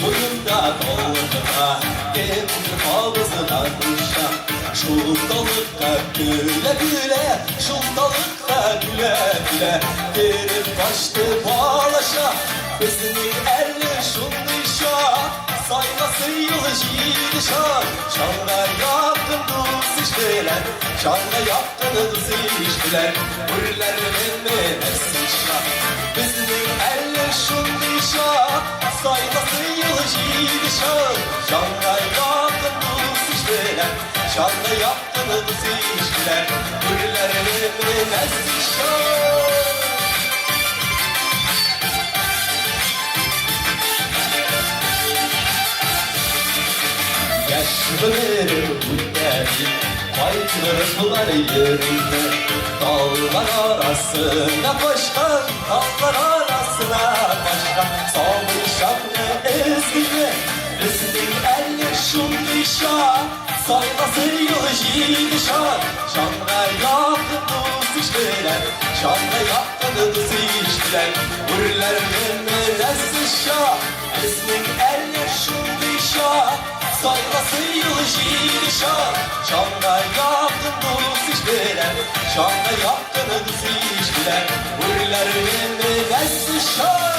boyunda dalına Gel ağzına dışa Şuldalıkta güle güle Şuldalıkta güle güle Derim kaçtı bağlaşa Bezinin erli şundişa Sayması yılı jidişa Şanla yaptın duz işbiler Şanla yaptın duz işbiler Hürlerinin menesişa Bezinin erli şundişa Sayması yılı jidişa Şanla yaptın duz işbiler Şanla yaptın duz işbiler Hürlerinin menesişa Yaşlıları hünneri Kaykırıklar yerinde Dağlar arasına başka Dağlar arasına başka Sağmışak ne ezgine Bizim elle şundişa Sayması yılı jidişa Şanla yaptınız işbiler Şanla yaptınız işbiler Hürlerinin menezişa Bizim elle şundişa Sayması yılı jidişa Şanla yaptınız işbiler Şanla yaptınız işbiler Hürlerinin menezişa